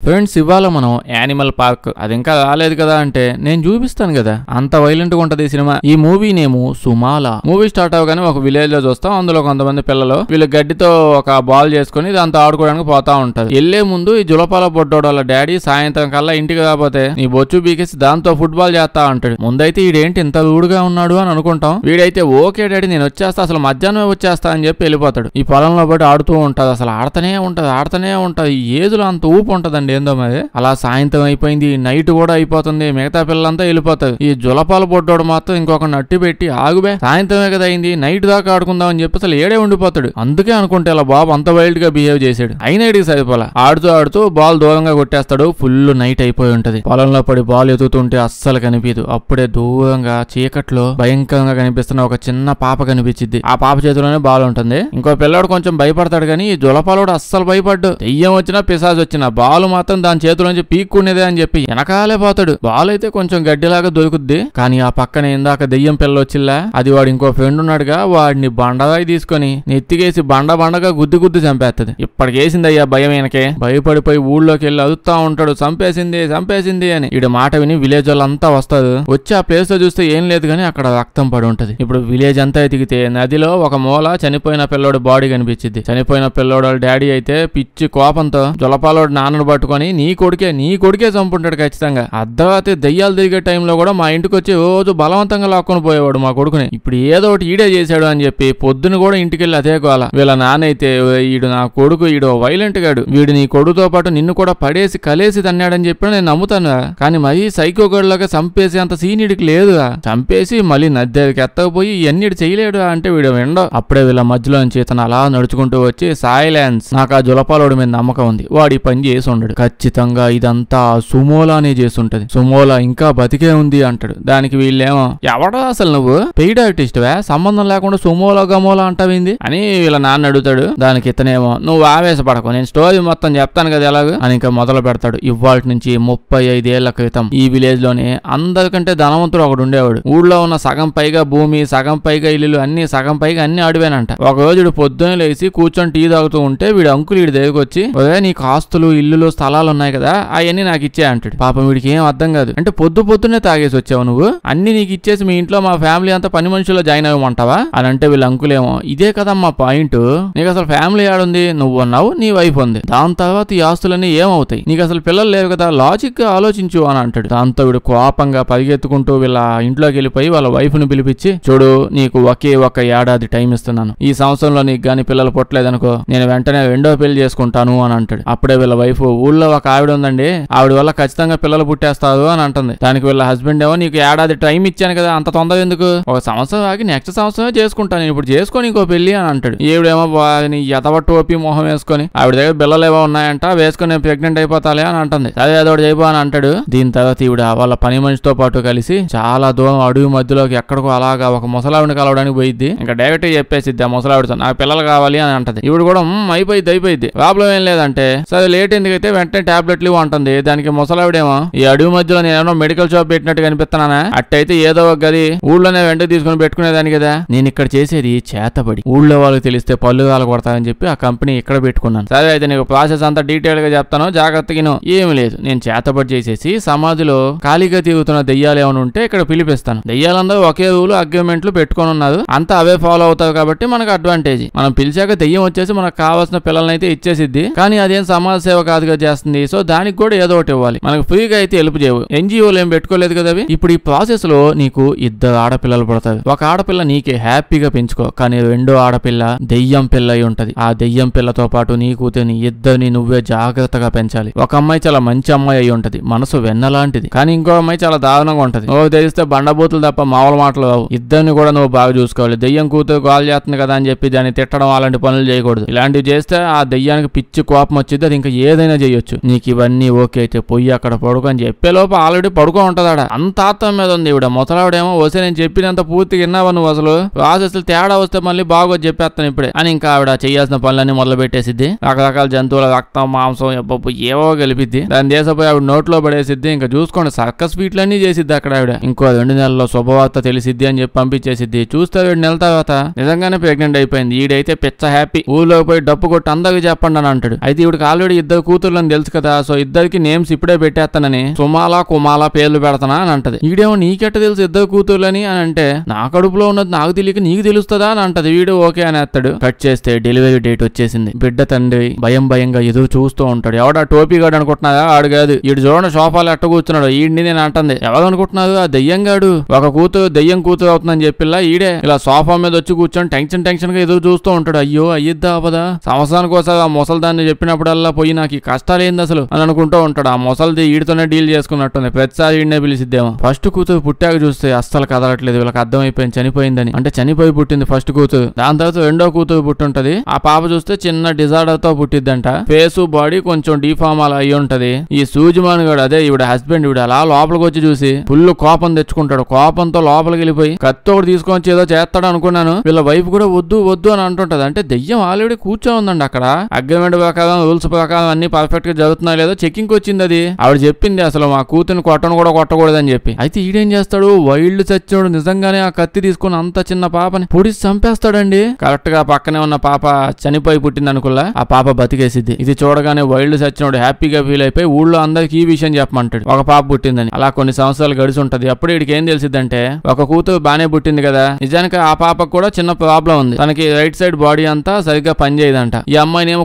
Friends, ఇవాళ మనం animal park అది ఇంకా రాలేదు కదా అంటే నేను చూపిస్తాను కదా, అంత వైలెంట్ గా ఉంటది ఈ సినిమా. ఈ మూవీ నేము సుమాలా. మూవీ స్టార్ట్ అవగానే ఒక విలేజ్ లో చూస్తాం. అందులో కొంతమంది పిల్లలు వీళ్ళు గడ్డితో ఒక బాల్ చేసుకుని దాంతో ఆడుకోవడానికి పోతా ఉంటారు. వెళ్లే ముందు ఈ జులపాల పొడ్డోడు వాళ్ళ డాడీ సాయంత్రం కల్లా ఇంటికి రాకపోతే నీ బొచ్చు బీకేసి దాంతో ఫుట్బాల్ చేస్తా అంటాడు. ముందైతే ఈడేంటి ఇంత రూడుగా ఉన్నాడు అని అనుకుంటాం. వీడైతే ఓకే డాడీ నేను వచ్చేస్తా, అసలు మధ్యాహ్నం వచ్చేస్తా అని చెప్పి వెళ్ళిపోతాడు. ఈ పొలంలో బట్టి ఆడుతూ ఉంటది. అసలు ఆడుతూనే ఉంటది. ఈ ఏజ్లో అంత ఊపు ఉంటదండి ఏందో మరి. అలా సాయంత్రం అయిపోయింది, నైట్ కూడా అయిపోతుంది, మిగతా పిల్లలంతా వెళ్ళిపోతారు. ఈ జులపాల పొడ్డోడు మాత్రం ఇంకొక నట్టి పెట్టి ఆగుబే సాయంత్రమే కదా అయింది, నైట్ దాకా ఆడుకుందాం అని చెప్పి అసలు ఏడే ఉండిపోతాడు. అందుకే అనుకుంటే అలా బాబు అంత వైల్డ్ గా బిహేవ్ చేశాడు. అయినా ఇడికి సరిపోలా, ఆడుతూ బాల్ దూరంగా కొట్టేస్తాడు. ఫుల్ నైట్ అయిపోయి ఉంటది. పొలంలో పడి బాల్ ఎదుగుతుంటే అస్సలు కనిపించదు. అప్పుడే దూరంగా చీకట్లో భయంకరంగా కనిపిస్తున్న ఒక చిన్న పాప కనిపించింది. ఆ పాప చేతిలోనే బాల్ ఉంటుంది. ఇంకో పిల్లాడు కొంచెం భయపడతాడు కానీ ఈ జులపాలోడు అస్సలు భయపడ్డు. దెయ్యం వచ్చినా పిశాచ్ వచ్చినా బాల్ మాత్రం దాని చేతిలోంచి పీక్కునేదే అని చెప్పి వెనకాలే పోతాడు. బాల్ అయితే కొంచెం గడ్డిలాగా దొరుకుద్ది. కానీ ఆ పక్కన ఇందాక దెయ్యం పిల్ల వచ్చిల్లా, అది వాడు ఇంకో ఫ్రెండ్ ఉన్నాడుగా, వాడిని బండరాయి తీసుకొని నెత్తికేసి బండగా గుద్ది చంపేస్తుంది. ఇప్పటికేసిందయ్యా భయం ఈయనకే. భయపడిపోయి ఊళ్ళోకి వెళ్ళి అదుతా ఉంటాడు, చంపేసింది అని. ఈడు మాట విని విలేజ్ వాళ్ళంతా వస్తారు. వచ్చి ఆ ప్లేస్ లో చూస్తే ఏం లేదు కానీ అక్కడ రక్తం పడి ఉంటది. ఇప్పుడు విలేజ్ అంతా ఎతికితే నదిలో ఒక మూల చనిపోయిన పిల్లోడు బాడీ కనిపించింది. చనిపోయిన పిల్లోడు వాళ్ళ డాడీ అయితే పిచ్చి కోపంతో జులపాలోడు నాన్నను పట్టుకొని నీ కొడుకే చంపుంటాడు ఖచ్చితంగా. అర్ధరాత్రి దెయ్యాలు తిరిగే టైంలో కూడా మా ఇంటికి వచ్చి రోజు బలవంతంగా లాక్కొని పోయేవాడు మా కొడుకుని. ఇప్పుడు ఏదో ఒకటి ఈడే చేశాడు అని చెప్పి పొద్దున కూడా ఇంటికి వెళ్ళి అదే గోల. వీళ్ళ నాన్న అయితే ఈడు నా కొడుకు, ఈడు వైలెంట్ గాడు, వీడు నీ కొడుకుతో పాటు నిన్ను కూడా పడేసి కలేసి తన్నాడని చెప్పి నేను నమ్ముతాను. కానీ మరీ సైకో గడిలాగా చంపేసి అంత సీనిడికి లేదుగా. చంపేసి మళ్ళీ నద్దరికి ఎత్తకపోయి ఇవన్నీ చేయలేడు అంటే వీడు విండో. అప్పుడే వీళ్ళ మధ్యలో నుంచి ఇతను అలా నడుచుకుంటూ వచ్చి సైలెన్స్, నాకు ఆ జులపాలోడి మీద నమ్మకం ఉంది, వాడి పని చేసి ఉండడు, ఖచ్చితంగా ఇదంతా సుమోలానే చేస్తుంటది, సుమోలా ఇంకా బతికే ఉంది అంటాడు. దానికి వీళ్ళేమో ఎవడో అసలు నువ్వు పెయిడ్ ఆర్టిస్ట్వా, సంబంధం లేకుండా సుమోలా గమోలా అంటావింది అని వీళ్ళ నాన్న అడుగుతాడు. దానికి ఇతనేమో నువ్వు ఆవేశపడకు, నేను స్టోరీ మొత్తం చెప్తాను కదా ఎలాగో అని ఇంకా మొదలు పెడతాడు. ఇవాళ నుంచి 35 ఏళ్ల క్రితం ఈ విలేజ్ లోనే అందరికంటే ధనవంతుడు ఒకడు ఉండేవాడు. ఊళ్ళో ఉన్న సగం పైగా భూమి, సగం పైగా ఇల్లులు, సగం పైగా అన్ని అడివేనంట. ఒక రోజు పొద్దున్న లేసి కూర్చొని టీ తాగుతూ ఉంటే వీడు అంకులు వీడి దగ్గరకు వచ్చి, నీకు ఆస్తులు, ఇల్లులు, స్థలాలు ఉన్నాయి కదా, అవన్నీ నాకు ఇచ్చే అంటాడు. పాపం వీడికి ఏం అర్థం కాదు. అంటే పొద్దున్నే తాగేసి వచ్చావు నువ్వు, అన్ని నీకు ఇచ్చేసి మీ ఇంట్లో మా ఫ్యామిలీ అంతా పని మనుషుల్లో జాయిన్ అవ్వమంటావా అని అంటే వీళ్ళ అంకులేమో ఇదే కదమ్మా పాయింట్, నీకు అసలు ఫ్యామిలీ ఆడుంది, నువ్వు ఉన్నావు, నీ వైఫ్ ఉంది, దాని తర్వాత ఈ ఆస్తులన్నీ ఏమవుతాయి, నీకు అసలు పిల్లలు లేవు కదా, లాజిక్ గా ఆలోచించు అని అంటాడు. దాంతో వీడు కోపంగా పరిగెత్తుకుంటూ వీళ్ళ ఇంట్లోకి వెళ్ళిపోయి వాళ్ళ వైఫ్ ను పిలిపించి, చూడు నీకు ఒకే ఒక ఏడాది టైం ఇస్తున్నాను, ఈ సంవత్సరంలో నీకు గాని పిల్లలు పుట్టలేదనుకో నేను వెంటనే రెండో పెళ్లి చేసుకుంటాను అని అంటాడు. అప్పుడే వీళ్ళ వైఫ్, ఊళ్ళో ఒక ఆవిడ ఉందండి, ఆవిడ వల్ల ఖచ్చితంగా పిల్లలు పుట్టేస్తారు అని అంటుంది. దానికి వీళ్ళ హస్బెండ్ ఏమో నీకు ఏడాది టైం ఇచ్చాను కదా, అంత తొందర ఎందుకు, ఒక సంవత్సరం ఆగి నెక్స్ట్ సంవత్సరమే చేసుకుంటాను, నేను ఇప్పుడు చేసుకొని ఇంకో పెళ్లి అని అంటాడు. ఈవిడేమో ఎతవట్టు ఓపి మొహం వేసుకొని ఆవిడ దగ్గర బిల్లలు ఏవో ఉన్నాయంట, వేసుకొని నేను ప్రెగ్నెంట్ అయిపోతాలే అని అంటుంది. సరే అదొకటి చేయబో అని అంటాడు. దీని తర్వాత ఈవిడ వాళ్ళ పని మనిషితో పాటు కలిసి చాలా దూరం అడవి మధ్యలోకి ఎక్కడికో అలాగా ఒక ముసలావిడిని కలవడానికి పోయిద్ది. ఇంకా డైరెక్ట్ చెప్పేసిద్ది ఆ ముసలావిడితో, నాకు పిల్లలు కావాలి అని అంటది. ఈవిడ కూడా అయిపోయింది ప్రాబ్లం ఏం లేదంటే, సరే లేట్ ఎందుకైతే వెంటనే టాబ్లెట్లు అంటుంది. దానికి ముసలావిడేమో, ఈ అడవి మధ్యలో నేనేమో మెడికల్ షాప్ పెట్టినట్టు కనిపిస్తున్నానా, అట్టయితే ఏదో ఒక గది ఊళ్ళోనే వెంట తీసుకుని పెట్టుకునేదాన్ని కదా, నేను ఇక్కడ చేసేది చేతబడి, ఊళ్ళో వాళ్ళకి తెలిస్తే పళ్ళు కాలు కొడతానని చెప్పి ఆ కంపెనీ ఇక్కడ పెట్టుకున్నాను. సరే అయితే నీకు ప్రాసెస్ అంతా డీటెయిల్ గా చెప్తాను, జాగ్రత్తగా ఏమి లేదు, నేను చేతబడి చేసేసి సమాధిలో ఖాళీగా తిరుగుతున్న దెయ్యాలు ఏమైనా ఉంటే ఇక్కడ పిలిపిస్తాను, దెయ్యాలందరూ ఒకే రూలు అగ్రిమెంట్లు పెట్టుకొని ఉన్నారు, అంతా అవే ఫాలో అవుతారు కాబట్టి మనకు అడ్వాంటేజ్, మనం పిలిచాక దెయ్యం వచ్చేసి మనకు కావాల్సిన పిల్లల్ని అయితే ఇచ్చేసిద్ది, కానీ అదేం సమాజ సేవ కాదుగా చేస్తుంది, సో దానికి కూడా ఏదో ఒకటి ఇవ్వాలి, మనకు ఫ్రీగా అయితే హెల్ప్ చేయవు, ఎన్జిఓలు ఏం పెట్టుకోలేదు కదా అవి. ఇప్పుడు ఈ ప్రాసెస్ లో నీకు 2 ఆడపిల్లలు పుడతారు, ఒక ఆడపిల్ల నీకే హ్యాపీగా పెంచుకో, కానీ 2వ ఆడపిల్ల దెయ్యం పిల్ల అయి ఉంటది, ఆ దెయ్యం పిల్లతో పాటు నీ కూతురిని ఇద్దరిని నువ్వే జాగ్రత్తగా పెంచాలి. ఒక అమ్మాయి చాలా మంచి అమ్మాయి అయి ఉంటది, మనసు వెన్నలాంటిది, కానీ ఇంకో అమ్మాయి చాలా దారుణంగా ఉంటది, నువ్వు తెలిస్తే బండబూతులు తప్ప మామూలు మాటలు రావు, ఇద్దరిని కూడా నువ్వు బాగా చూసుకోవాలి, దెయ్యం కూతురు కాల్ చేస్తుంది కదా అని చెప్పి దాన్ని తిట్టడం అలాంటి పనులు చేయకూడదు, ఇలాంటివి చేస్తే ఆ దెయ్యానికి పిచ్చి కోపం వచ్చింది, అది ఇంకా ఏదైనా చేయొచ్చు, నీకు ఇవన్నీ ఓకే అయితే పొయ్యి అక్కడ పడుకో అని చెప్పే లోపు ఆల్రెడీ పడుకో ఉంటదాడ, అంత ఆత్మ మీద ఉంది ఈవిడ. ముసలావిడేమో వస్తే నేను చెప్పినంత పూర్తిగా విన్నావా నువ్వు, అసలు ప్రాసెస్ తేడా వస్తే మళ్ళీ బాగోదు చెప్పేస్తాను ఇప్పుడే అని ఇంకా ఆవిడ చేయాల్సిన పనులన్నీ మొదలు పెట్టేసిద్ది. రకరకాల జంతువుల రక్తం, మాంసం, ఏవో కలిపిద్ది, దాన్ని దేశపోయి ఆవిడ నోట్లో పడేసిద్ది. ఇంకా చూసుకోండి సర్కస్ ఫీట్లన్నీ చేసిద్ది అక్కడ ఆవిడ. ఇంకో 2 నెలల్లో శుభవార్త తెలిసిద్ది అని చెప్పి పంపించేసిద్ది. చూస్తే 2 నెలల తర్వాత నిజంగానే ప్రెగ్నెంట్ అయిపోయింది. ఈడైతే పిచ్చ హ్యాపీ, ఊళ్ళో పోయి డప్పు కొట్టి అందరికి చెప్పండి అని అంటాడు. అయితే ఈవిడికి ఆల్రెడీ 2 కూతుర్లను అని తెలుసు కదా, సో ఇద్దరికి నేమ్స్ ఇప్పుడే పెట్టేస్తానని సుమాలా కుమాలా పేర్లు పెడతానా అని అంటది. ఈడేమో నీకెట్ట తెలుసు ఇద్దరు కూతుర్లని అని అంటే, నా కడుపులో ఉన్నది నాకు తెలియక నీకు తెలుస్తుందా అని అంటది. వీడు ఓకే అని వేస్తాడు. కట్ చేస్తే డెలివరీ డేట్ వచ్చేసింది. బిడ్డ తండ్రి భయంగా ఎదురు చూస్తూ ఉంటాడు. ఎవడా టోపీగాడు అనుకుంటున్నారా? ఆడు కాదు. ఈడు చూడండి సోఫాలో ఎట్ట కూర్చున్నాడు. ఈడిని నేను అంటుంది. ఎవరు అనుకుంటున్నారు? ఆ దెయ్యంగాడు. ఒక దెయ్యం కూతురు అవుతుందని చెప్పిలా ఈడే ఇలా సోఫా మీద వచ్చి కూర్చొని టెన్షన్ గా ఎదురు చూస్తూ ఉంటాడు. అయ్యో అయ్యిద్దా అవదా, సంవత్సరానికి ఒకసారి ఆ ముసలిదాన్ని చెప్పినప్పుడల్లా పోయి నాకు ఈ కష్టాలు ఏంది అసలు అని అనుకుంటూ ఉంటాడు. ఆ ముసలిది ఈడితోనే డీల్ చేసుకున్నట్టుంది. ప్రతిసారి ఈడనే పిలిచిద్దేమో. ఫస్ట్ కూతురు పుట్టాక చూస్తే అస్సలు కదలట్లేదు. వీళ్ళకి అర్థమైపోయింది చనిపోయిందని. అంటే చనిపోయి పుట్టింది ఫస్ట్ కూతురు. దాని తర్వాత రెండో కూతురు పుట్టుంటది. ఆ పాప చూస్తే చిన్న డిజార్డర్ తో పుట్టిద్దంట. ఫేసు బాడీ కొంచెం డిఫార్మ్ అలా అయ్యి ఉంటది. ఈ సూజిమాన్ గాడు అదే ఈవిడ హస్బెండ్, ఈవిడ అలా లోపలికి వచ్చి చూసి ఫుల్ కోపం తెచ్చుకుంటాడు. కోపంతో లోపలికి వెళ్ళిపోయి కత్తి ఒకటి తీసుకొని ఏదో చేస్తాడు అనుకున్నాను. వీళ్ళ వైఫ్ కూడా వద్దు అని అంటుంటది. అంటే దెయ్యం ఆల్రెడీ కూర్చొని ఉందండి అక్కడ. అగ్రిమెంట్ ప్రకారం రూల్స్ ప్రకారం అన్ని పర్ఫెక్ట్ గా జరుగుతున్నాయో లేదో చెకింగ్ వచ్చింది. అది ఆవిడ చెప్పింది అసలు మా కూతురిని కొట్టకూడదని చెప్పి. అయితే ఈడేం చేస్తాడు, వైల్డ్ చచ్చాడు నిజంగానే ఆ కత్తి తీసుకుని అంత చిన్న పాపని పొడిచి చంపేస్తాడండి. కరెక్ట్ గా పక్కనే ఉన్న పాప చనిపోయి పుట్టింది అనుకుల్లా ఆ పాప బతికేసిద్ది. ఇది చూడగానే వైల్డ్ చచ్చినోడు హ్యాపీగా ఫీల్ అయిపోయి ఊళ్ళో అందరికి ఈ విషయం చెప్పమంటాడు, ఒక పాప పుట్టిందని. అలా కొన్ని సంవత్సరాలు గడిచి ఉంటది. అప్పుడు వీడికి ఏం తెలిసిద్దంటే ఒక కూతురు బానే పుట్టింది కదా, నిజానికి ఆ పాపకు కూడా చిన్న ప్రాబ్లం ఉంది. తనకి రైట్ సైడ్ బాడీ అంతా సరిగ్గా పనిచేయదంట. ఈ అమ్మాయినేమో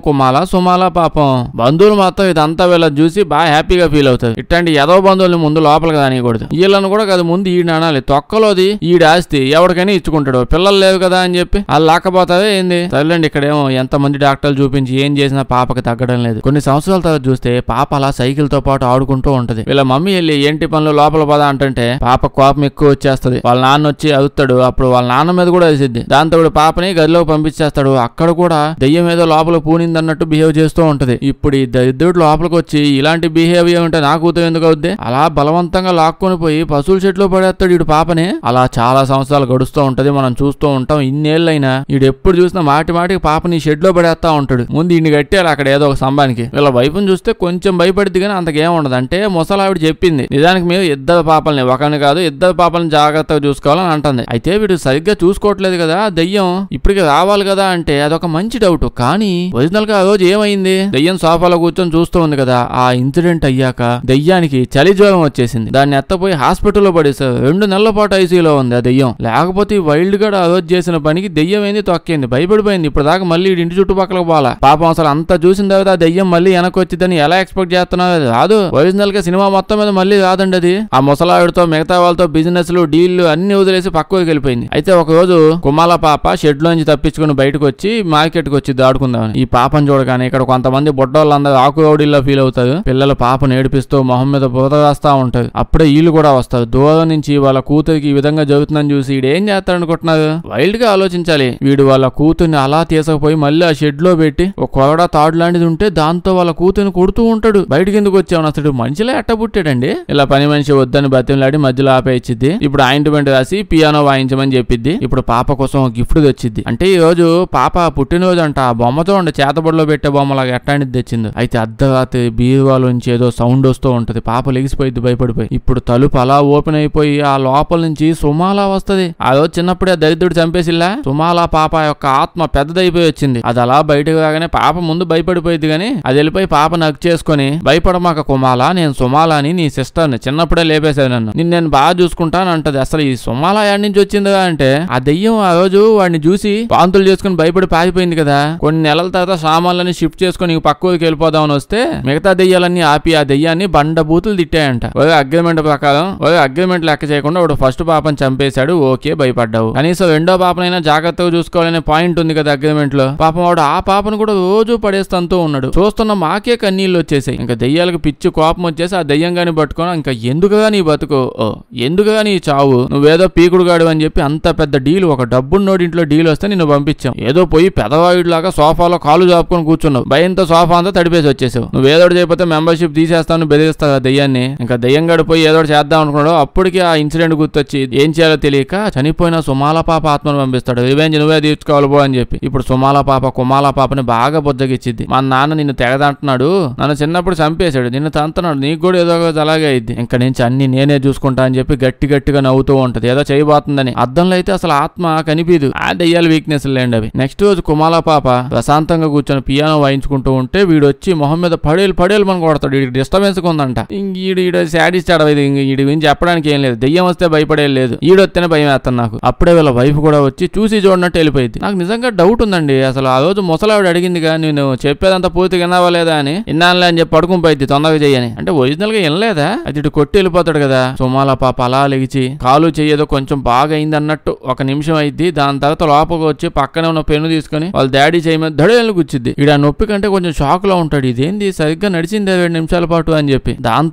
సుమాలా పాపం బంధువులు మాత్రం ఇదంతా వీళ్ళని చూసి బాగా హ్యాపీగా ఫీల్ అవుతుంది. ఇట్లాంటి ఏదో బంధువుల్ని ముందు లోపలికి రానియకూడదు. వీళ్ళని కూడా కదా ముందు ఈయన అనాలి. తొక్కలోది ఈడ ఆస్తి ఎవరికైనా ఇచ్చుకుంటాడు. పిల్లలు లేవు కదా అని చెప్పి వాళ్ళు లాక్కపోతావే ఏంది. సర్లేండి, ఇక్కడేమో ఎంతమంది డాక్టర్లు చూపించి ఏం చేసినా పాపకి తగ్గడం లేదు. కొన్ని సంవత్సరాల తర్వాత చూస్తే పాప అలా సైకిల్ తో పాటు ఆడుకుంటూ ఉంటది. వీళ్ళ మమ్మీ వెళ్ళి ఏంటి పనులు లోపల పదా అంటే పాప కోపం ఎక్కువ వచ్చేస్తది. వాళ్ళ నాన్న వచ్చి అదుతాడు. అప్పుడు వాళ్ళ నాన్న మీద కూడా వేసిద్ది. దాంతో పాపని గదిలోకి పంపించేస్తాడు. అక్కడ కూడా దెయ్యం ఏదో లోపల పూనింది అన్నట్టు బిహేవ్ చేస్తూ ఉంటది. ఇప్పుడు ఈ దరిద్రుడు లోపలికి వచ్చి ఇలాంటి బిహేవియర్ ఉంటే నా కూతురు ఎందుకు అవుద్ది, అలా బలవంతంగా లాక్కొని పోయి పశువుల చెట్లో పడేస్తాడు ఈడు పాపని. అలా చాలా సంవత్సరాలు గడుస్తూ ఉంటది. మనం చూస్తూ ఉంటాం. ఇన్నేళ్ళైనా ఈడు ఎప్పుడు చూసినా మాటికి పాపని షెడ్ లో పడేస్తా ఉంటాడు. ముందు ఈయన కట్టారు అక్కడ ఏదో ఒక స్తంభానికి. వీళ్ళ వైపుని చూస్తే కొంచెం భయపడిద్ది కానీ అంతకేం ఉండదు. అంటే ముసలావిడ చెప్పింది నిజానికి మీరు ఇద్దరు పాపల్ని, ఒకరిని కాదు ఇద్దరు పాపల్ని జాగ్రత్తగా చూసుకోవాలని అంటుంది. అయితే వీడు సరిగ్గా చూసుకోవట్లేదు కదా దెయ్యం, ఇప్పటికి రావాలి కదా అంటే అదొక మంచి డౌట్. కానీ ఒరిజినల్ గా ఆ రోజు ఏమైంది, దెయ్యం సోఫాలో కూర్చొని చూస్తూ ఉంది కదా, ఆ ఇన్సిడెంట్ అయ్యాక దెయ్యానికి చలి జ్వరం వచ్చేసింది. దాన్ని ఎత్తపోయి హాస్పిటల్లో పడేసారు. 2 నెలల పాటు ఐసీయూలో ఉంది ఆ దెయ్యం. లేకపోతే ఈ వైల్డ్ గా ఆ రోజు చేసిన పనికి దెయ్యం ఏంది తొక్కింది, భయపడిపోయింది. ఇప్పుడు దాకా మళ్ళీ ఇంటి చుట్టుపక్కల పోలా. పాపం అసలు అంతా చూసిన తర్వాత ఆ దెయ్యం మళ్ళీ వెనక్కి వచ్చిందని ఎలా ఎక్స్పెక్ట్ చేస్తున్నారు? రాదు. ఒరిజినల్ గా సినిమా మొత్తం మీద మళ్ళీ రాదండి అది. ఆ ముసలావిడతో మిగతా వాళ్ళతో బిజినెస్ లు డీళ్లు అన్ని వదిలేసి పక్కకి వెళ్ళిపోయింది. అయితే ఒక రోజు కుమాల పాప షెడ్ లోంచి తప్పించుకుని బయటకు వచ్చి మార్కెట్ కి వచ్చి దాడుకుందామని. ఈ పాపను చూడగానే ఇక్కడ కొంతమంది బొడ్డోళ్ళందరూ ఆకురౌడీల్లో ఫీల్ అవుతారు. పిల్లలు పాపను ఏడిపిస్తూ మొహం మీద బురద రాస్తా ఉంటారు. అప్పుడే వీళ్ళు కూడా వస్తారు. దూరం నుంచి వాళ్ళ కూతురికి ఈ విధంగా జరుగుతుందని చూసి వీడు ఏం చేస్తాడనుకుంటున్నారు? వైల్డ్ గా ఆలోచించాలి. వీడు వాళ్ళ కూతుర్ని అలా తీసుకుపోయి మళ్ళీ ఆ షెడ్ లో పెట్టి ఒక కొరడా తాడు లాంటిది ఉంటే దాంతో వాళ్ళ కూతుర్ని కొడుతూ ఉంటాడు. బయటకి ఎందుకు వచ్చావు అసలు మనిషిలో ఎట్ట పుట్టాడండి. ఇలా పని మనిషి వద్దని బతిమలాడి మధ్యలో ఆపేయించిద్ది. ఇప్పుడు ఆయింట్మెంట్ రాసి పియానో వాయించమని చెప్పిద్ది. ఇప్పుడు పాప కోసం గిఫ్ట్ తెచ్చిద్ది. అంటే ఈ రోజు పాప పుట్టినరోజు అంట. ఆ బొమ్మతో ఉండే చేతబడిలో పెట్టే బొమ్మలాగా ఎట్టాంటిది తెచ్చింది. అయితే అర్ధరాత్రి బీరువాలోంచి ఏదో సౌండ్ వస్తూ ఉంటది. పాప లెగిసిపోయింది భయపడిపోయి. ఇప్పుడు తలుపు అలా ఓపెన్ అయిపోయి ఆ లోపల నుంచి సుమాలా వస్తది. ఆ రోజు చిన్నప్పుడే దరిద్రుడు చంపేసిల్లా సుమాలా పాప యొక్క ఆత్మ పెద్దదైపోయి వచ్చింది. అది అలా బయటకు రాగానే పాప ముందు భయపడిపోయింది కానీ అది వెళ్ళిపోయి పాప నగ్ చేసుకుని భయపడమాక కుమాలా, నేను సుమాలా అని నీ సిస్టర్ని చిన్నప్పుడే లేపేశాను, నన్ను నేను బాగా చూసుకుంటాను అంటది. అసలు ఈ సుమాలా ఎక్కడి నుంచి వచ్చిందా అంటే ఆ దెయ్యం ఆ రోజు వాడిని చూసి వాంతులు చేసుకుని భయపడి పారిపోయింది కదా. కొన్ని నెలల తర్వాత సామాన్లని షిఫ్ట్ చేసుకుని పక్క ఊరికి వెళ్ళిపోదామని వస్తే మిగతా దెయ్యాలన్నీ ఆపి ఆ దెయ్యాన్ని బండ బూతులు తిట్టాయంట. అగ్రిమెంట్ ప్రకారం అగ్రిమెంట్ లెక్క చేయకుండా వాడు ఫస్ట్ పాపని చంపేశాడు. ఓకే భయపడ్డావు, కనీసం రెండో పాపనైనా జాగ్రత్తగా చూసుకోవాలనే పాయింట్ ఉంది కదా అగ్రిమెంట్ లో. పాపం వాడు ఆ పాపను కూడా రోజు పడేస్తాంతో ఉన్నాడు. చూస్తున్న మాకే కన్నీళ్ళు వచ్చేసాయి. ఇంకా దెయ్యాలకు పిచ్చి కోపం వచ్చేసి ఆ దెయ్యంగాని పట్టుకొని ఇంకా ఎందుకుగా నీ బతుకు, ఎందుకుగా నీ చావు, నువ్వేదో పీకుడు గాడు అని చెప్పి అంత పెద్ద డీల్, ఒక డబ్బున్నోడి ఇంట్లో డీల్ వస్తే నిన్ను పంపించాం. ఏదో పోయి పెదవాయుడిలాగా సోఫాలో కాలు జాపుకొని కూర్చున్నావు. భయంతో సోఫా అంతా తడిపేసి వచ్చేసావు. నువ్వేదోటి చేయకపోతే మెంబర్షిప్ తీసేస్తాను బెదిరిస్తావు దెయ్యాన్ని. ఇంకా దెయ్యంగాడు పోయి ఏదో చేద్దాం అనుకున్నాడు. అప్పటికి ఆ ఇన్సిడెంట్ గుర్తొచ్చి ఏం చేయాలో తెలియక చనిపోయిన సుమాల పాప ఆత్మను పంపిస్తాడు. రివెంజ్ నువ్వే తీర్చుకోవాలి పో అని చెప్పి. ఇప్పుడు సుమాల పాప కుమాల పాపని బాగా బుజ్జగిచ్చిద్ది. మా నాన్న నిన్ను తెగదంటున్నాడు, నన్ను చిన్నప్పుడు చంపేశాడు, నిన్ను తంతున్నాడు, నీకు కూడా ఏదో అలాగే అయింది, ఇంకా నుంచి అన్ని నేనే చూసుకుంటా అని చెప్పి గట్టిగా నవ్వుతూ ఉంటది. ఏదో చేయబోతుందని అద్దంలో అయితే అసలు ఆత్మ కనిపిదు. ఆ దెయ్యాల వీక్నెస్ లేండి అవి. నెక్స్ట్ రోజు కుమాల పాప ప్రశాంతంగా కూర్చొని పియానో వాయించుకుంటూ ఉంటే వీడు వచ్చి మొహం మొహం మీద పడేలు మన కొడతాడు. వీడికి డిస్టర్బెన్స్ ఉందంట. ఈడు శాడిస్ట్ అడవైదు. వీడి గురించి చెప్పడానికి ఏం లేదు. దెయ్యం వస్తే భయపడే లేదు. ఈడొస్తేనే భయం వేస్తాను నాకు. అప్పుడే వీళ్ళ వైఫ్ కూడా వచ్చి చూసి చూడనట్టు వెళ్ళిపోయింది. నాకు నిజంగా డౌట్ ఉందండి. అసలు ఆ రోజు ముసలావిడ అడిగిందిగా నేను చెప్పేదంతా పూర్తిగా విన్నావా లేదా అని. విన్నానులే అని చెప్పి పడుకుని పోయింది తొందరగా చెయ్యని. అంటే ఒరిజినల్ గా వినలేదా? అది ఇటు కొట్టి వెళ్ళిపోతాడు కదా. సుమాల పాప అలా లెగిచి కాలు చెయ్యేదో కొంచెం బాగా అయింది అన్నట్టు ఒక నిమిషం అయింది. దాని తర్వాత లోపలికి వచ్చి పక్కనే ఉన్న పెన్ను తీసుకుని వాళ్ళ డాడీ చేయమని దడేళ్ళు కూర్చుద్ది. ఈడ నొప్పి కంటే కొంచెం షాక్ లో ఉంటాడు. ఇదేంది సరిగ్గా నడిచింది 2 నిమిషాల పాటు అని చెప్పి. దాని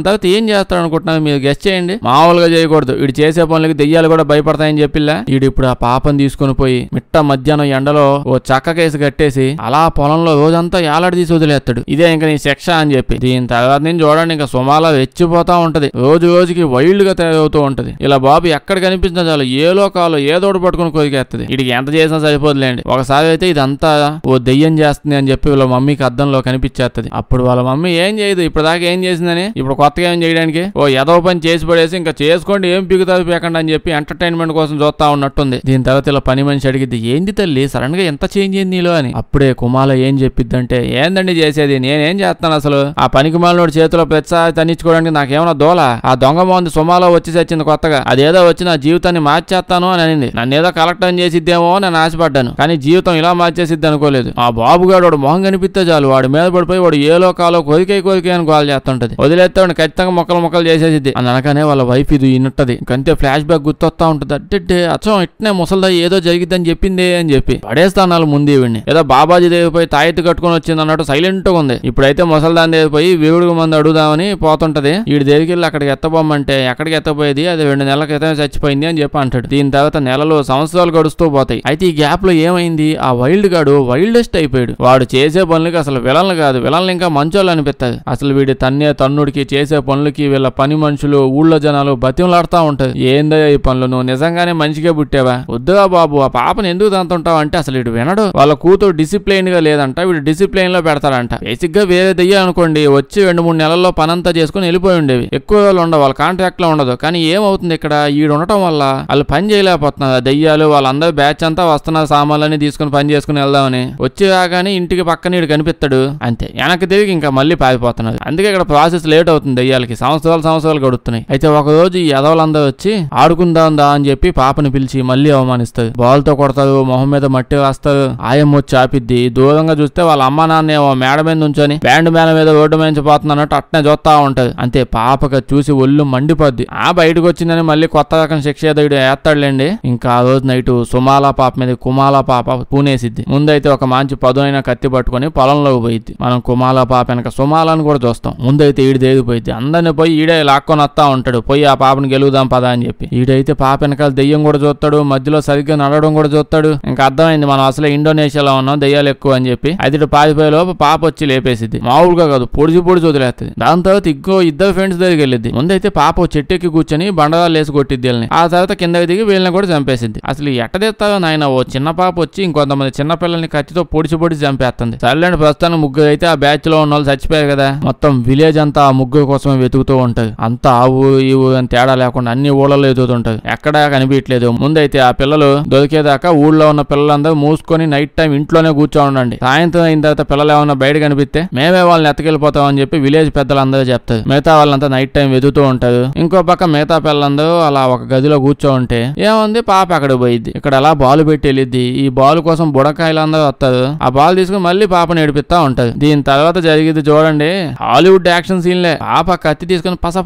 తర్వాత ఏం చేస్తాడు అనుకుంటున్నాను మీరు గెస్ట్ చేయండి. మామూలుగా చేయకూడదు. వీడు చేసే పనులకి దెయ్యాలు కూడా భయపడతాయని చెప్పిలా. వీడు ఇప్పుడు ఆ పాపను తీసుకుని పోయి మిట్ట మధ్యాహ్నం ఎండలో ఓ చక్క కేసు కట్టేసి అలా పొలంలో రోజంతా ఏలాడి తీసి వదిలేస్తాడు. ఇదే ఇంకా నీ శిక్ష అని చెప్పి. దీని తర్వాత నేను చూడండి ఇంకా సుమాల వెచ్చిపోతా ఉంటది. రోజుకి వైల్డ్ గా తయారవుతూ ఉంటది. ఇలా బాబు ఎక్కడ కనిపించినా చాలు ఏలో కాలో ఏదోటి పట్టుకుని కొరికేస్తుంది. వీడికి ఎంత చేసినా సరిపోదులేండి. ఒకసారి అయితే ఇదంతా ఓ దెయ్యం చేస్తుంది అని చెప్పి వీళ్ళ మమ్మీకి అద్దంలో కనిపించేస్తుంది. అప్పుడు వాళ్ళ మమ్మీ ఏం చేయదు ఇప్పుడు దాకా ఏం చేసిందని. ఇప్పుడు కొత్తగా ఏం చేయడానికి ఓ ఏదో పని చేసి పడేసి ఇంకా చేసుకోండి ఏం పీకుతారు పీకండి అని చెప్పి ఎంటర్టైన్మెంట్ కోసం చూస్తా ఉన్నట్టుంది. దీని తర్వాత ఇలా పని మనిషి అడిగిద్ది ఏంది తల్లి సడన్ గా ఎంత చేంజ్ అయింది నీలో అని. అప్పుడే కుమాల ఏం చెప్పిద్దంటే ఏందండి చేసేది నేనేం చేస్తాను అసలు. ఆ పనికి మాలినోడి చేతిలో ప్రతిసారి తన్నించుకోవడానికి నాకేమన్నా దోల. ఆ దొంగ బాగుంది సుమాలో వచ్చి చచ్చింది కొత్తగా. అదేదో వచ్చి నా జీవితాన్ని మార్చేస్తాను అని అనింది. నన్నేదో కలెక్టర్ చేసిద్దేమో నేను ఆశపడ్డాను. కానీ జీవితం ఇలా మార్చేసిద్ది అనుకోలేదు. ఆ బాబుగాడు వాడు మొహం కనిపిస్తే చాలు వాడి మీద పడిపోయి వాడు ఏలో కాలో కోరికే అని గోల్ చేస్తుంటది. వదిలేస్తే వాడిని ఖచ్చితంగా మొక్కలు చేసేసిద్ది అని అనగానే వాళ్ళ వైఫ్ ఇది ఇన్నట్టది. ఇంకంతే ఫ్లాష్ బ్యాక్ గుర్తొస్తా ఉంటది. అంటే అచ్చం ఇట్నే ముసల్దా ఏదో జరిగిద్దని చెప్పిందే అని చెప్పి పడేస్తాను ముందు ఇవిడిని. ఏదో బాబాజీ దేవిపోయి తాయెత్తు కట్టుకుని వచ్చింది అన్నట్టు సైలెంట్ గా ఉంది. ఇప్పుడైతే ముసల్దాన్ దేవిపోయి వీరుడు మంది అడుగుదామని పోతుంటది. వీడి దగ్గరికి వెళ్ళి అక్కడికి ఎత్తబొమ్మంటే ఎక్కడికి ఎత్తపోయేది అది 2 నెలల క్రితమే చచ్చిపోయింది అని చెప్పి అంటాడు. దీని తర్వాత నెలలు సంవత్సరాలు గడుస్తూ పోతాయి. అయితే ఈ గ్యాప్ లో ఏమైంది ఆ వైల్డ్ గాడు వైల్డెస్ట్ అయిపోయాడు. వాడు చేసే పనులకి అసలు విలన్లు కాదు విలన్లు ఇంకా మంచోళ్ళు అనిపిస్తుంది. అసలు వీడి తన్నుడికి చేసే పనులకి వీళ్ళ పని మనుషులు ఊళ్ళో జనాలు బతిమలాడుతూ ఉంటది. ఏందో ఈ పనులు నువ్వు నిజంగానే మంచిగా పుట్టావా వద్దుగా బాబు ఆ పాపను ఎందుకు తంతుంటావు అంటే అసలు వీడు వినడు. వాళ్ళ కూతురు డిసిప్లైన్ గా లేదంట వీడు డిసిప్లైన్ లో పెడతాడంట. బేసిక్ గా వేరే దెయ్యం అనుకోండి వచ్చి 2-3 నెలల్లో పనంతా చేసుకుని వెళ్ళిపోయి ఉండేవి. ఎక్కువ రోజులు ఉండవు వాళ్ళ కాంట్రాక్ట్ లో ఉండదు. కానీ ఏమవుతుంది ఇక్కడ ఈడు ఉండటం వల్ల వాళ్ళు పని చేయలేకపోతున్నారు. దెయ్యాలు వాళ్ళందరూ బ్యాచ్ అంతా వస్తున్నారు సామాన్లన్నీ తీసుకుని పని చేసుకుని వెళ్దామని. వచ్చి రాగానే ఇంటికి పక్కన వీడు కనిపిస్తాడు అంతే వెనక్కి తిరిగి ఇంకా మళ్ళీ పారిపోతున్నారు. అందుకే ఇక్కడ ప్రాసెస్ లేట్ అవుతుంది. దెయ్యాలకి సంవత్సరాలు గడుస్తున్నాయి. అయితే ఒక రోజు ఈ ఎదవలందరూ వచ్చి ఆడుకుందా అని చెప్పి పాపని పిలిచి మళ్ళీ అవమానిస్తారు. బాల్తో కొడతారు మొహం మీద మట్టి రాస్తారు. ఆయమ్మ వచ్చి ఆపిద్ది. దూరంగా చూస్తే వాళ్ళ అమ్మ నాన్న మేడ మీద నుంచొని బ్యాండ్ మేడ మీద రోడ్డు మీద పోతున్నట్టు అట్నే చూస్తా ఉంటది. అంతే పాపక చూసి ఒళ్ళు మండిపోద్ది. ఆ బయటకు వచ్చిందని మళ్ళీ కొత్త రకం శిక్ష ఏదో వేస్తాడులేండి. ఇంకా ఆ రోజు నైట్ సుమాల పాప మీద కుమాల పాప పూనేసిద్ది. ముందైతే ఒక మంచి పదునైన కత్తి పట్టుకుని పొలంలోకి పోయిద్ది. మనం కుమాల పాప వెనక సుమాలని కూడా చూస్తాం. ముందైతే ఈడు దేగిపోయిద్ది. అందరిని పోయి ఈడే లాక్కొని వస్తా ఉంటాడు. పోయి ఆ పాపను గెలుగుదాం పదా అని చెప్పి. ఈడైతే పాప వెనకాల దెయ్యం కూడా చూస్తాడు. మధ్యలో సరిగ్గా నడవడం కూడా చూస్తాడు. ఇంకా అర్థమైంది మనం అసలు ఇండోనేషియాలో ఉన్నాం దెయ్యాలు ఎక్కువ అని చెప్పి. అది పారిపోయేలోపు పాప వచ్చి లేపేసిద్ది. మామూలుగా కాదు పొడిచి వదిలేస్తుంది. దాని తర్వాత ఇంకో 2 ఫ్రెండ్స్ దగ్గరికి వెళ్ళిద్ది. ముందైతే పాప చెట్టెక్కి కూర్చొని బండరాలు వేసి కొట్టిద్ది వీళ్ళని. ఆ తర్వాత కిందకి దిగి వీళ్ళని కూడా చంపేసింది. అసలు ఎట్టదేస్తారో నాయన ఓ చిన్న పాప వచ్చి ఇంకొంతమంది చిన్న పిల్లల్ని కత్తితో పొడిచి చంపేస్తుంది. సర్లేండి ప్రస్తుతానికి ముగ్గురు అయితే ఆ బ్యాచ్ లో ఉన్న వాళ్ళు చచ్చిపోయారు కదా. మొత్తం విలేజ్ అంతా ఆ ముగ్గురు కోసమే వెతుకుతూ ఉంటది. అంతా ఆ ఊరు ఈ ఊరు అని తేడా లేకుండా అన్ని ఊళ్ళలో ఎదుగుతుంటది. ఎక్కడా కనిపించట్లేదు. ముందైతే ఆ పిల్లలు దొరికేదాకా ఊళ్ళో ఉన్న పిల్లలందరూ మూసుకొని నైట్ టైం ఇంట్లోనే కూర్చో ఉండండి. సాయంత్రం అయిన తర్వాత పిల్లలు ఏమన్నా బయట కనిపిస్తే మేమే వాళ్ళని ఎత్తకెళ్ళిపోతాం అని చెప్పి విలేజ్ పెద్దలందరూ చెప్తారు. మిగతా వాళ్ళంతా నైట్ టైం వెతుకుతూ ఉంటారు. ఇంకో పక్క మిగతా పిల్లలందరూ అలా ఒక గదిలో కూర్చో ఉంటే ఏముంది పాప అక్కడ పోయిద్ది. ఇక్కడ అలా బాల్ పెట్టి వెళ్ళిద్ది. ఈ బాల్ కోసం బుడకాయలందరూ వస్తారు. ఆ బాల్ తీసుకుని మళ్ళీ పాపను ఏడిపిస్తా ఉంటది. దీని తర్వాత జరిగింది చూడండి హాలీవుడ్ యాక్షన్ సీన్లే. పాప కత్తి తీసుకుని పస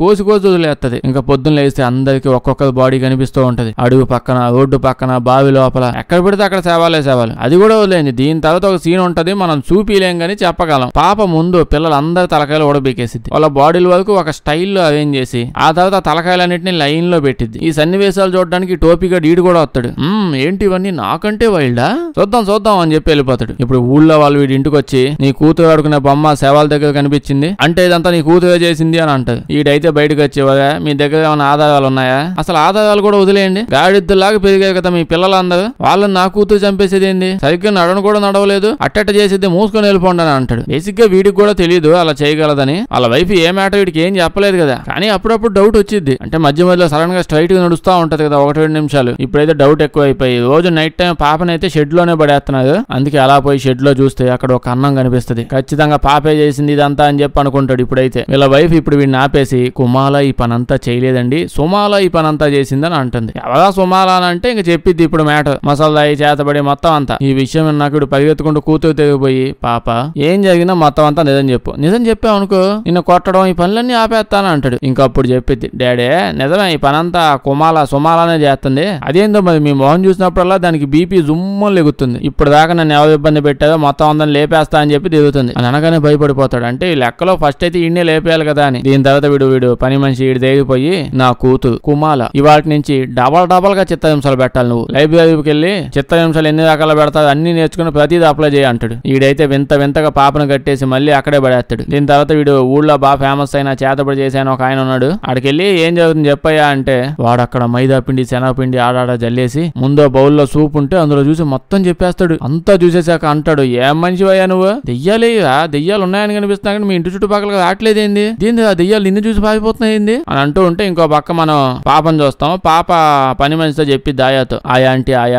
కోసి వదిలేస్తుంది. ఇంకా పొద్దున్న లేస్తే అందరికి ఒక్కొక్క బాడీ కనిపిస్తూ ఉంటది. అడుగు పక్కన రోడ్డు పక్కన బావి లోపల ఎక్కడ పెడితే అక్కడ సేవాలే అది కూడా వదిలేంది. దీని తర్వాత ఒక సీన్ ఉంటది మనం చూపిలేం గానీ చెప్పగలం. పాప ముందు పిల్లలందరి తలకాయలు ఓడబీకేసిద్ది. వాళ్ళ బాడీల వరకు ఒక స్టైల్లో అరేంజ్ చేసి ఆ తర్వాత తలకాయలన్నింటినీ లైన్ లో పెట్టిద్ది. ఈ సన్నివేశాలు చూడడానికి టోపీగా డీడు కూడా వస్తాడు. ఏంటి ఇవన్నీ నాకంటే వైల్డా చూద్దాం అని చెప్పి వెళ్ళిపోతాడు. ఇప్పుడు ఊళ్ళో వాళ్ళు వీడి ఇంటికి వచ్చి నీ కూతురు ఆడుకునే బొమ్మ శవాల దగ్గర కనిపించింది అంటే ఇదంతా నీ కూతురే చేసింది అని అంటది. ఈడైతే బయటకు వచ్చేవాగా మీ దగ్గర ఏమైనా ఆధారాలు ఉన్నాయా? అసలు ఆధారాలు కూడా వదిలేయండి. గాడిద్దలాగా పెరిగారు కదా మీ పిల్లలందరూ. వాళ్ళని నా కూతురు చంపేసేది ఏంది? సరిగ్గా నడవను కూడా నడవలేదు. అట్టట్ట చేసేది మూసుకొని వెళ్ళిపోండి అని అంటాడు. బేసిక్ గా వీడికి కూడా తెలియదు అలా చేయగలదని. వాళ్ళ వైఫ్ ఏ మాట వీడికి ఏం చెప్పలేదు కదా. కానీ అప్పుడప్పుడు డౌట్ వచ్చింది. అంటే మధ్యలో సడన్ గా స్ట్రైట్ గా నడుస్తా ఉంటది కదా 1-2 నిమిషాలు. ఇప్పుడైతే డౌట్ ఎక్కువ అయిపోయి రోజు నైట్ టైం పాపనైతే షెడ్ లోనే పడేస్తున్నారు. అందుకే అలా పోయి షెడ్ లో చూస్తే అక్కడ అక్కడ ఒక అన్నం కనిపిస్తుంది. ఖచ్చితంగా పాపే చేసింది ఇదంతా అని చెప్పి అనుకుంటాడు. ఇప్పుడైతే వీళ్ళ వైఫ్ ఇప్పుడు వీడిని ఆపేసి కుమాల ఈ పనంతా చేయలేదండి, సుమాల ఈ పనంతా చేసిందని అంటుంది. ఎవరా సుమాల అని అంటే ఇంక చెప్పిద్ది ఇప్పుడు మ్యాటర్ మసాలాయి చేతబడి మొత్తం అంతా. ఈ విషయం నాకు ఇప్పుడు పరిగెత్తుకుంటూ కూతురు తెగిపోయి పాప ఏం జరిగినా మొత్తం అంతా నిజం చెప్పు, నిజం చెప్పావు అనుకో నిన్ను కొట్టడం ఈ పనులన్నీ ఆపేస్తాను అంటాడు. ఇంకప్పుడు చెప్పిద్ది డాడీ నిజమే ఈ పనంతా సుమాలనే చేస్తుంది, అదేందో మరి మీ మొహం చూసినప్పుడల్లా దానికి బీపీ జుమ్మని లెగుతుంది, ఇప్పుడు దాకా నన్ను ఎవరు ఇబ్బంది పెట్టారో మొత్తం అందరిని లేపేస్తా అని చెప్పి దిగుతుంది. అని అనగానే భయపడిపోతాడు. అంటే ఈ లెక్కలో ఫస్ట్ అయితే ఈయనే లేపేయాలి కదా అని. దీని తర్వాత వీడు పని మనిషి ఈడు తెగిపోయి నా కూతురు కుమాల ఇవాటి నుంచి డబల్ గా చిత్తహింసలు పెట్టాలి, నువ్వు లైబ్రరీకి వెళ్ళి చిత్తహింసలు ఎన్ని రకాలు పెడతావు అన్ని నేర్చుకుని ప్రతిదీ అప్లై చేయ అంటాడు. వీడైతే వింతగా పాపను కట్టేసి మళ్ళీ అక్కడే పడేస్తాడు. దీని తర్వాత వీడు ఊళ్ళో బాగా ఫేమస్ అయిన చేతబడి చేశాను ఒక ఆయన ఉన్నాడు. అక్కడికెళ్ళి ఏం జరుగుతుంది చెప్పయ్యా అంటే వాడు అక్కడ మైదా పిండి శనగపిండి ఆడాడ జల్లేసి ముందో బౌల్లో సూప్ ఉంటే అందులో చూసి మొత్తం చెప్పేస్తాడు. అంతా చూసేసాక అంటాడు ఏం మనిషివయ్యా నువ్వు, దెయ్యాలు ఉన్నాయని కనిపిస్తున్నా కానీ మీ ఇంటి చుట్టుపక్కల రావట్లేదేంది, దీని ఆ దెయ్యాలు నిన్ను చూసి పారిపోతున్నాయింది అని అంటూ ఉంటే ఇంకో పక్క మనం పాపను చూస్తాం. పాప పని మనిషితో చెప్పి దాయాతో ఆయా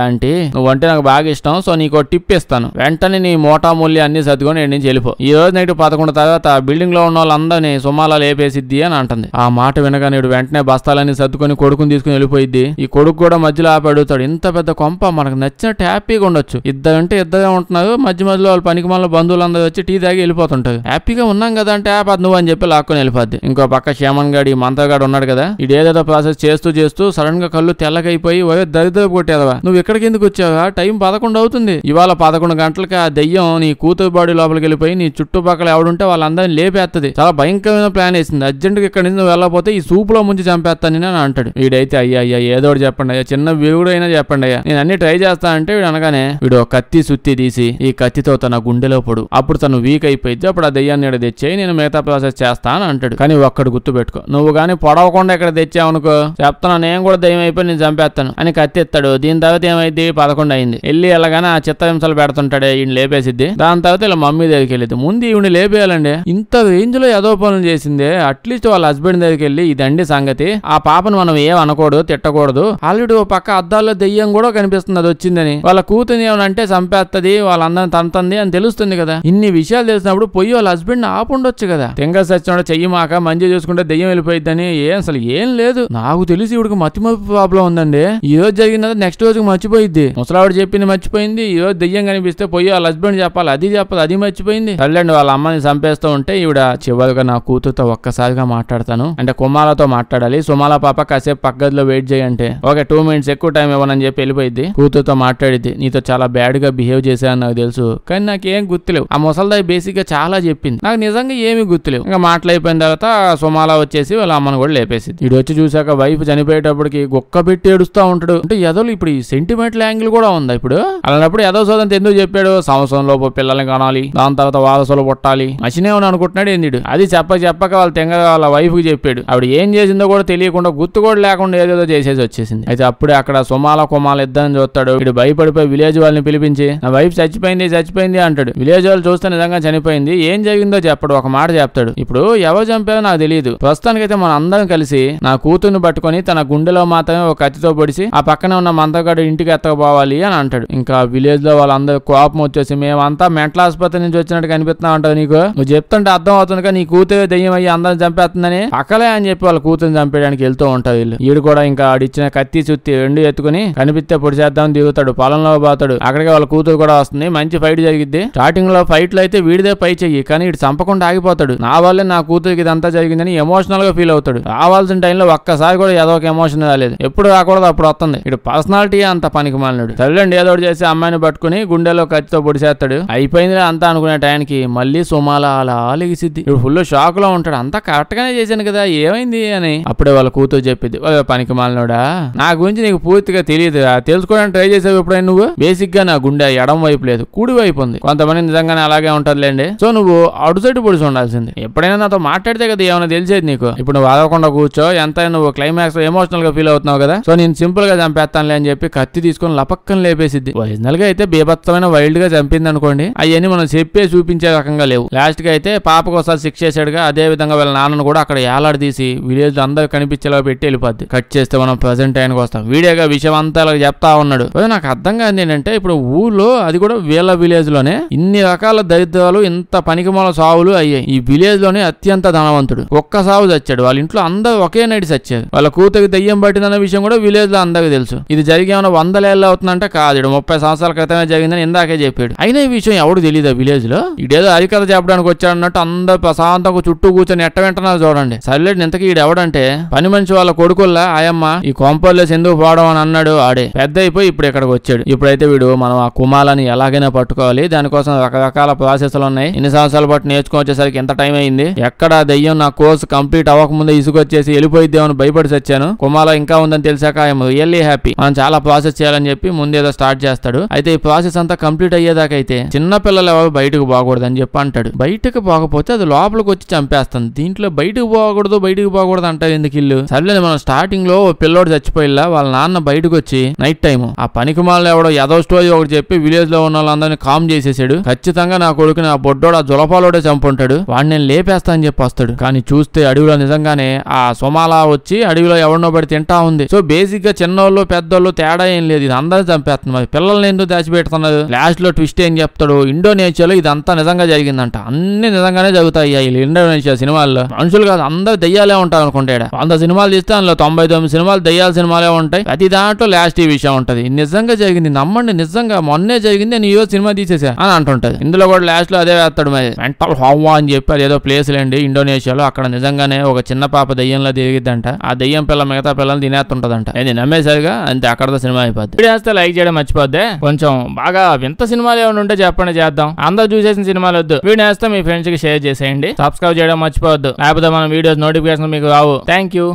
ఆంటీ నువ్వంటే నాకు బాగా ఇష్టం, సో నీకు టిప్ ఇస్తాను, వెంటనే నీ మోటా మూల్య అన్ని సర్దుకొని నేను నుంచి వెళ్ళిపో, ఈ రోజు నైట్ 11 తర్వాత బిల్డింగ్ లో ఉన్న వాళ్ళందరినీ సుమాలా లేపేసిద్ది అని అంటుంది. ఆ మాట వినగానే వెంటనే బస్తాలన్నీ సర్దుకొని కొడుకుని తీసుకుని వెళ్ళిపోయిద్ది. ఈ కొడుకు కూడా మధ్యలో ఆపి అడుగుతాడు ఇంత పెద్ద కొంప మనకు నచ్చినట్టు హ్యాపీగా ఉండొచ్చు, ఇద్దరంటే ఇద్దరే ఉంటున్నారు, మధ్యలో వాళ్ళ పనికి మళ్ళీ బంధువులందరూ వచ్చి టీ తాగి వెళ్ళిపోతుంటారు, హ్యాపీగా ఉన్నాం కదా అంటే నువ్వు అని చెప్పి లాక్కొని వెళ్ళిపోద్ది. ఇంకో పక్క క్షేమన్ గాడి మంత్రగాడు ఉన్నాడు కదా, ఇదేదో ప్రాసెస్ చేస్తూ సడన్ గా కళ్ళు తెల్లకైపోయి దరిద్ర కొట్టేదవా నువ్వు ఇక్కడికి ఎందుకు వచ్చావా, టైం 11 అవుతుంది, ఇవాళ 11 గంటలకి ఆ దెయ్యం నీ కూతురు బాడీ లోపలికి వెళ్ళిపోయి నీ చుట్టుపక్కల ఎవడుంటే వాళ్ళందరినీ లేపేస్తుంది, చాలా భయంకరమైన ప్లాన్ వేసింది, అర్జెంట్గా ఇక్కడ నుంచి నువ్వు వెళ్ళకపోతే ఈ సూప్ లో ముంచి చంపేస్తాను అని అంటాడు. వీడైతే అయ్యా ఏదో ఒకటి చెప్పండి అయ్యా, చిన్న విరుగుడు అయినా చెప్పండి అయ్యా, నేను అన్ని ట్రై చేస్తా అంటే వీడు అనగానే వీడు కత్తి సుత్తి తీసి ఈ కత్తితో తన గుండెలో పొడు, అప్పుడు తను వీక్ అయిపోయింది, అప్పుడు ఆ దెయ్యాన్ని తెచ్చేయి నేను మిగతా ప్రాసెస్ చేస్తా అని అంటాడు. కానీ ఒక్కడు గుర్తు పెట్టుకో, నువ్వు కానీ పొడవకుండా ఇక్కడ తెచ్చావనుకో చెప్తాను నేను కూడా దెయ్యం అయిపోయి నేను చంపేస్తాను అని కత్తి ఎత్తాడు. దీని తర్వాత ఏమైంది 11 అయింది. వెళ్ళగానే ఆ చిత్తహింసలు పెడుతుంటాడే ఈయన లేపేసిద్ది. దాని తర్వాత ఇలా మమ్మీ దగ్గరికి వెళ్ళింది. ముందు ఈవిని లేపేయాలండి, ఇంత రేంజ్ లో ఏదో పనులు చేసిందే, అట్లీస్ట్ వాళ్ళ హస్బెండ్ దగ్గరికి వెళ్ళి ఇదండి సంగతి, ఆ పాపను మనం ఏం అనకూడదు తిట్టకూడదు, ఆల్రెడీ ఓ పక్క అద్దాల్లో దెయ్యం కూడా కనిపిస్తుంది అది వచ్చిందని, వాళ్ళ కూతుని ఏమనంటే చంపేస్తుంది వాళ్ళందరిని తంతుంది అని తెలుస్తుంది కదా, ఇన్ని విషయాలు తెలిసినప్పుడు పోయి వాళ్ళ హస్బెండ్ ఆపుండొచ్చు కదా, తెంగ సచ్చినోడు చెయ్యి మాక మంచి చూసుకుంటే దెయ్యం వెళ్ళిపోయిద్దని అసలు ఏం లేదు, నాకు తెలిసి ఇవిడికి మతిమరుపు ప్రాబ్లం ఉందండి, ఈ రోజు జరిగినది నెక్స్ట్ రోజుకి మర్చిపోయిద్ది, ముసలావిడ చెప్పింది మర్చిపోయింది, ఈ రోజు దెయ్యం కనిపిస్తే పోయి వాళ్ళ హస్బెండ్ చెప్పాలి అది చెప్పదు అది మర్చిపోయింది, తల్లండి వాళ్ళ అమ్మని చంపేస్తూ ఉంటే ఈవిడ చివరిగా నా కూతురుతో ఒక్కసారిగా మాట్లాడతాను అంటే కుమాలతో మాట్లాడాలి, సుమాల పాప కాసేపు పక్కదిలో వెయిట్ చేయంటే ఓకే 2 మినిట్స్ ఎక్కువ టైం ఇవ్వనని చెప్పి వెళ్ళిపోయింది. కూతురుతో మాట్లాడిద్ది నీతో చాలా బ్యాడ్ గా బిహేవ్ చేశాను నాకు తెలుసు కానీ నాకేం గుర్తులేవు, ఆ ముసల్దాయి బేసిక్ గా చాలా చెప్పింది నాకు నిజంగా ఏమీ గుర్తులేవు, ఇంకా మాట్లాడిపోయిన తర్వాత సుమాల వచ్చేసి వాళ్ళ అమ్మను కూడా లేపేసింది. ఇటు వచ్చి చూసాక వైఫ్ చనిపోయేటప్పటికి గొక్క పెట్టి ఏడుస్తూ ఉంటాడు. అంటే ఎదోలు ఇప్పుడు ఈ సెంటిమెంటల్ యాంగిల్ కూడా ఉందా ఇప్పుడు, అలాంటప్పుడు ఏదో సోదంత ఎందుకు చెప్పాడు సంవత్సరంలో పిల్లల్ని కనాలి దాని తర్వాత వారసులు పుట్టాలి మషినే అని అనుకుంటున్నాడు ఏంది, అది చెప్పక వాళ్ళ తెంగ వాళ్ళ వైఫ్ కి చెప్పాడు, ఆవిడ ఏం చేసిందో కూడా తెలియకుండా గుర్తు కూడా లేకుండా ఏదేదో చేసేసి వచ్చేసింది. అయితే అప్పుడే అక్కడ సుమాల కుమాల ఇద్దరిని చూస్తాడు. వీడు భయపడిపోయి విలేజ్ వాళ్ళని పిలిపించి నా వైఫ్ చచ్చిపోయింది అంటాడు. విలేజ్ వాళ్ళు చూస్తే నిజంగా చనిపోయింది, ఏం జరిగిందో చెప్పడు, ఒక మాట చెప్తాడు. ఇప్పుడు ఎవరు చంపారో నాకు తెలియదు, ప్రస్తుతానికైతే మన అందరం కలిసి నా కూతుర్ని పట్టుకొని తన గుండెలో మాత్రమే ఒక కత్తితో పొడిచి ఆ పక్కనే ఉన్న మంత్రగాడు ఇంటికి ఎత్తకపోవాలి అని అంటాడు. ఇంకా విలేజ్ లో వాళ్ళందరూ కోపం వచ్చేసి మేమంతా మెంటల్ ఆసుపత్రి నుంచి వచ్చినట్టు కనిపిస్తున్నావు అంటావు, నీకు నువ్వు చెప్తుంటే అర్థం అవుతుంది నీ కూతురు దెయ్యం అయ్యి అందరిని చంపేస్తుందని పక్కలే అని చెప్పి వాళ్ళ కూతురుని చంపేయడానికి వెళ్తూ ఉంటారు వీళ్ళు. ఈడు కూడా ఇంకా ఆడిచ్చిన కత్తి చుత్తి 2 ఎత్తుకుని కనిపిస్తే పొడి చేద్దామని దిగుతాడు, పొలంలో పోతాడు. అక్కడికి వాళ్ళ కూతురు కూడా వస్తుంది, మంచి ఫైట్ జరిగిద్ది. స్టార్టింగ్ లో ఫైట్ లో అయితే వీడిదే పై చెయ్యి కానీ ఇటు చంపకుండా ఆగిపోతాడు. నా వల్లే నా కూతురికి ఇదంతా జరిగిందని ఎమోషనల్ గా ఫీల్ అవుతాడు. రావాల్సిన టైంలో ఒక్కసారి కూడా ఏదో ఒక ఎమోషన్ రాలేదు, ఎప్పుడు రాకూడదు అప్పుడు వస్తుంది. ఇటు పర్సనాలిటీ అంత పనికి మాలినాడు. తల్లిదండ్రులు ఏదో చేసి అమ్మాయిని పట్టుకుని గుండెలో కత్తితో పొడిచేస్తాడు. అయిపోయింది అంతా అనుకునే టైంకి మళ్ళీ సుమాల అలా ఆలిగిసిద్ది. ఇప్పుడు ఫుల్ షాక్ లో ఉంటాడు, అంతా కరెక్ట్ గానే చేశాను కదా ఏమైంది అని. అప్పుడే వాళ్ళ కూతురు చెప్పింది పనికి మాలినోడా నా గురించి నీకు పూర్తిగా తెలియదు, తెలుసుకోవడానికి ట్రై చేసావు ఎప్పుడైనా నువ్వు, బేసిక్ గా నా గుండె ఎడం వైపు లేదు కుడి వైపు ఉంది, కొంతమంది నిజంగానే అలాగే ఉంటదిలేండి, సో నువ్వు అటు సైడ్ పొడిచి ఉండాల్సింది, ఎప్పుడైనా నాతో మాట్లాడితే కదా ఏమైనా తెలిసేది నీకు, ఇప్పుడు నువ్వు అదవకుండా కూర్చో ఎంత నువ్వు క్లైమాక్స్ ఎమోషనల్ గా ఫీల్ అవుతున్నావు కదా, సో నేను సింపుల్ గా చంపేస్తానులే అని చెప్పి కత్తి తీసుకొని లపక్కన లేపేసిద్ది. ఒరిజినల్ గా అయితే బీభత్సమైన వైల్డ్ గా చంపింది అనుకోండి, అవన్నీ మనం చెప్పే చూపించే రకంగా లేవు. లాస్ట్ గా అయితే పాపకు ఒకసారి శిక్ష చేసాడుగా, అదే విధంగా వీళ్ళ నాన్నను కూడా అక్కడ ఏలాడదీసి విలేజ్ లో అందరు కనిపించేలా పెట్టి వెళ్ళిపోద్ది. కట్ చేస్తే మనం ప్రెసెంట్ టైంకి వస్తాం. వీడియోగా విషయం అంతా చెప్తా ఉన్నాడు. నాకు అర్థం కాదు ఏంటంటే ఇప్పుడు ఊర్లో అది కూడా వీళ్ళ విలేజ్ లోనే ఇన్ని రకాల దరిద్రాలు, ఇంత పనికిమాల సావులు అయ్యాయి. ఈ విలేజ్ లోనే అత్యంత ధనవంతుడు ఒక్క సావు చచ్చాడు. వాళ్ళ ఇంట్లో అందరూ ఒకే నైట్ చచ్చారు. వాళ్ళ కూతురికి దయ్యం పట్టిందన్న విషయం కూడా విలేజ్ లో అందరికి తెలుసు. ఇది జరిగి ఏమైనా 100 ఏళ్ళు అవుతుందంటే కాదు, 30 సంవత్సరాల క్రితమే జరిగిందని ఇందాకే చెప్పాడు. అయినా ఈ విషయం ఎవడు తెలియదు విలేజ్ లో. ఇదేదో హరికథ చెప్పడానికి వచ్చాడు అన్నట్టు అందరు ప్రశాంతంగా చుట్టూ కూర్చొని ఎట్ట వింటున్నారు చూడండి. సర్లేడు ఇంతకీ ఈడు ఎవడంటే పని మనిషి వాళ్ళ కొడుకుల్లా ఆయమ్మ ఈ కొంపల్లేసి ఎందుకు పోవడం అని అన్నాడు. ఆడే పెద్ద అయిపోయి ఇప్పుడు ఇక్కడికి వచ్చాడు. ఇప్పుడైతే వీడు మనం ఆ కుమాలని ఎలాగైనా పట్టుకోవాలి, దానికోసం రకరకాల ప్రాసెస్లు ఉన్నాయి. ఎన్ని సంవత్సరాల పాటు నేర్చుకుని వచ్చేసరికి ఎంత టైం అయింది, ఎక్కడ దయ్యం నా కోర్సు కంప్లీట్ అవ్వకముందే ఇసుకొచ్చేసి వెళ్ళిపోయిద్దామని భయపడి వచ్చాను. కుమాల ఇంకా ఉందని తెలిసాక ఐఎమ్ రియల్లీ హ్యాపీ. మనం చాలా ప్రాసెస్ చేయాలని చెప్పి ముందేదో స్టార్ట్ చేస్తాడు. అయితే ఈ ప్రాసెస్ అంతా కంప్లీట్ అయ్యేదాకా అయితే చిన్న పిల్లలు ఎవరు బయటకు పోకూడదు అని చెప్పి అంటాడు. బయటకు పోకపోతే అది లోపలికి వచ్చి చంపేస్తుంది. దీంట్లో బయటకు పోకూడదు అంటారు ఎందుకు ఇల్లు. సర్లేదు మనం స్టార్టింగ్ లో పిల్లోడు చచ్చిపోయిలా వాళ్ళ నాన్న బయటకు వచ్చి నైట్ టైం ఆ పనికి మాల ఎవడో ఏదో స్టోరీ ఒకటి చెప్పి విలేజ్ లో ఉన్న వాళ్ళందరినీ కామ్ చేసేసాడు. ఖచ్చితంగా నా కొడుకుని ఆ బొడ్డోడు ఆ జులపాలోడే చంపుంటాడు, వాడిని నేను లేపేస్తా అని చెప్పి వస్తాడు. కానీ చూస్తే అడవిలో నిజంగానే ఆ సుమాల వచ్చి అడవిలో ఎవరినో పడి తింటా ఉంది. సో బేసిక్ గా చిన్నోళ్ళు పెద్దోళ్ళు తేడా ఏం లేదు, ఇది అందరూ చంపేస్తుంది. మరి పిల్లల్ని ఎందుకు దాచిపెడుతున్నారు. లాస్ట్ లో ట్విస్ట్ ఏం చెప్తాడు, ఇండోనేషియాలో ఇదంతా నిజంగా జరిగిందంట. అన్ని నిజంగానే జరుగుతాయి ఇండోనేషియా సినిమాల్లో. మనుషులు కాదు అందరూ దయ్యాలే ఉంటారు అనుకుంటాడు. 100 సినిమాలు తీస్తే అందులో 99 సినిమాలు దయ్యాల సినిమాలే ఉంటాయి. ప్రతి దాంట్లో లాస్ట్ ఈ విషయం ఉంటది. నిజంగా జరిగింది నమ్మండి, నిజంగా మొన్నే జరిగింది, నేను ఈ సినిమా తీసేసా అని అంటుంటది. ఇందులో కూడా లాస్ట్ లో అదే వేస్తాడు. మరి మెంటల్ హోవా అని చెప్పి అది ఏదో ప్లేస్ లేండి ఇండోనేషియాలో. అక్కడ నిజంగానే ఒక చిన్న పాప దయ్యంలో తిరిగిద్దంట. ఆ దయ్యం పిల్ల మిగతా పిల్లల్ని తినేస్తుంటదంట. అది నమ్మేసరిగా అంతే, అక్కడతో సినిమా అయిపోద్ది. వీడియో వేస్తే లైక్ చేయడం మర్చిపోద్దే. కొంచెం బాగా వింత సినిమాలు ఏమైనా ఉంటే చెప్పండి, చేద్దాం. అందరూ చూసేసిన సినిమాలు వద్దు. వీడియో వేస్తే మీ ఫ్రెండ్స్ కి షేర్ చేసేయండి. సబ్స్క్రైబ్ చేయడం మర్చిపోవద్దు, లేకపోతే మన వీడియోస్ నోటిఫికేషన్ మీకు రావు. Thank you.